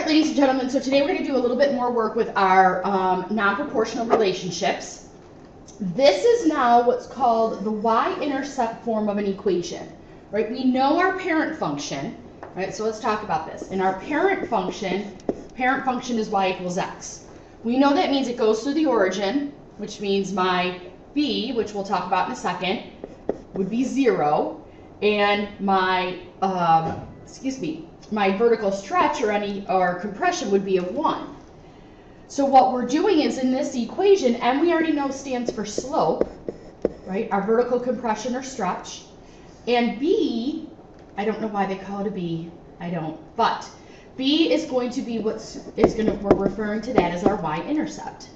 right, ladies and gentlemen, so today we're going to do a little bit more work with our non-proportional relationships. This is now what's called the y-intercept form of an equation, right? We know our parent function, right? So let's talk about this. In our parent function is y equals x. We know that means it goes through the origin, which means my b, which we'll talk about in a second, would be 0, and my, my vertical stretch or compression would be of 1. So what we're doing is in this equation, m we already know stands for slope, right? Our vertical compression or stretch. And b, I don't know why they call it a b, I don't, but b is going to be we're referring to that as our y-intercept.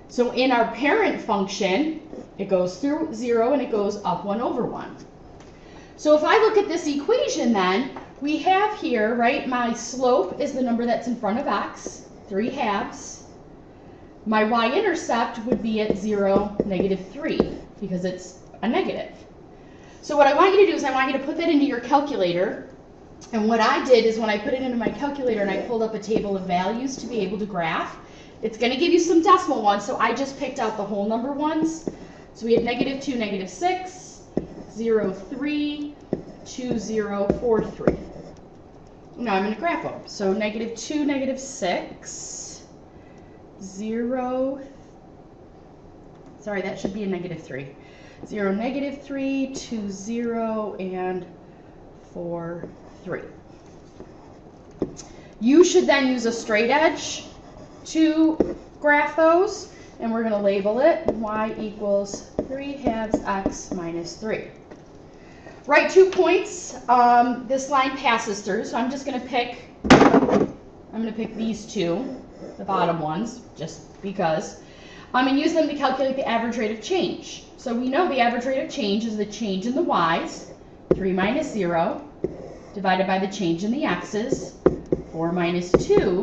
So in our parent function, it goes through 0 and it goes up 1 over 1. So if I look at this equation then, we have here, right, my slope is the number that's in front of x, 3/2. My y-intercept would be at 0, -3, because it's a negative. So what I want you to do is I want you to put that into your calculator. And what I did is when I put it into my calculator and I pulled up a table of values to be able to graph, it's going to give you some decimal ones, so I just picked out the whole number ones. So we have -2, -6, 0, 3, 2, 0, 4, 3. Now I'm going to graph them. So -2, -6, 0, sorry, that should be a -3. 0, -3, 2, 0, and 4, 3. You should then use a straight edge to graph those, and we're going to label it y equals 3/2 x minus 3. Right 2 points, this line passes through, so I'm just going to pick, these two, the bottom ones, just because, and use them to calculate the average rate of change. So we know the average rate of change is the change in the y's, 3 minus 0, divided by the change in the x's, 4 minus 2,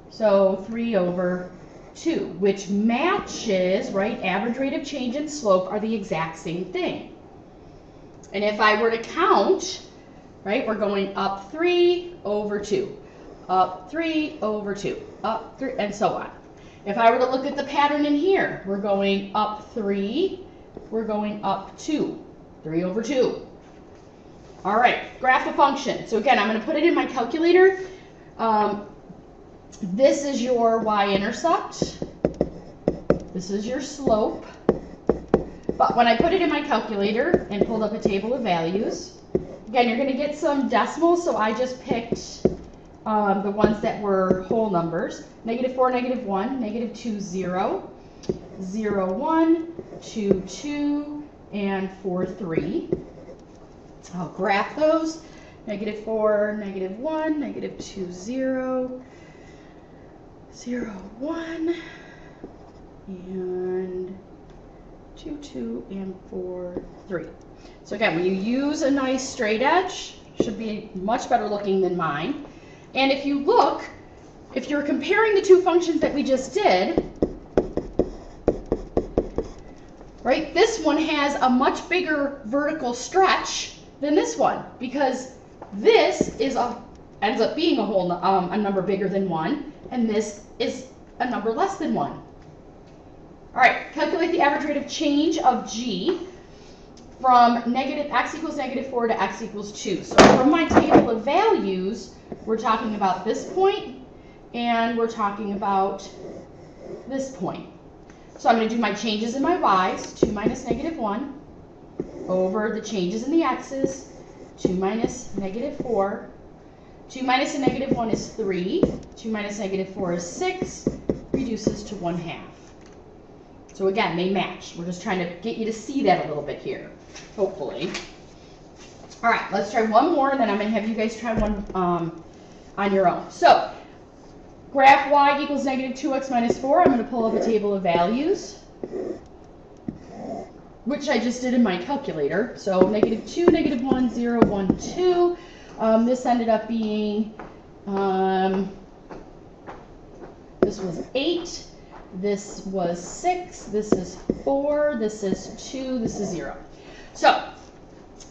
so 3 over 2, which matches, right, average rate of change and slope are the exact same thing. And if I were to count, right, we're going up 3 over 2, up 3 over 2, up 3, and so on. If I were to look at the pattern in here, we're going up 3, we're going up 2, 3 over 2. All right, graph the function. So again, I'm going to put it in my calculator. This is your y-intercept. This is your slope. But when I put it in my calculator and pulled up a table of values, again, you're going to get some decimals, so I just picked the ones that were whole numbers. -4, -1, -2, 0, 0, 1, 2, 2, and 4, 3. I'll graph those. -4, -1, -2, 0, 0, 1, and 2, 2, and 4, 3. So again, when you use a nice straight edge, should be much better looking than mine. And if you look, if you're comparing the two functions that we just did, right, this one has a much bigger vertical stretch than this one, because this is ends up being a number bigger than 1, and this is a number less than 1. All right, calculate the average rate of change of g from x equals -4 to x equals 2. So from my table of values, we're talking about this point, and we're talking about this point. So I'm going to do my changes in my y's, 2 minus -1, over the changes in the x's, 2 minus -4. 2 minus a -1 is 3. 2 minus -4 is 6. Reduces to 1/2. So again, they match. We're just trying to get you to see that a little bit here, hopefully. All right, let's try one more, and then I'm going to have you guys try one on your own. So graph y equals -2x minus 4. I'm going to pull up a table of values, which I just did in my calculator. So -2, -1, 0, 1, 2. This ended up being, this was 8, this was 6, this is 4, this is 2, this is 0. So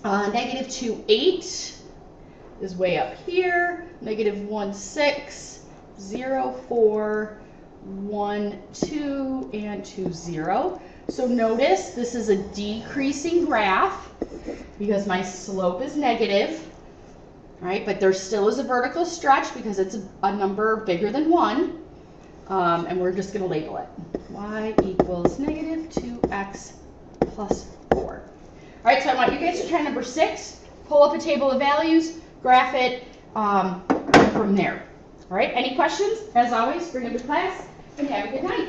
-2, 8, is way up here, negative 1, 6, 0, 4, 1, 2, and 2, 0. So notice this is a decreasing graph because my slope is negative, right? But there still is a vertical stretch because it's a number bigger than 1. And we're just going to label it. Y equals negative 2x plus 4. All right, so I want you guys to try number 6. Pull up a table of values, graph it from there. All right, any questions? As always, bring them to class, and have a good night.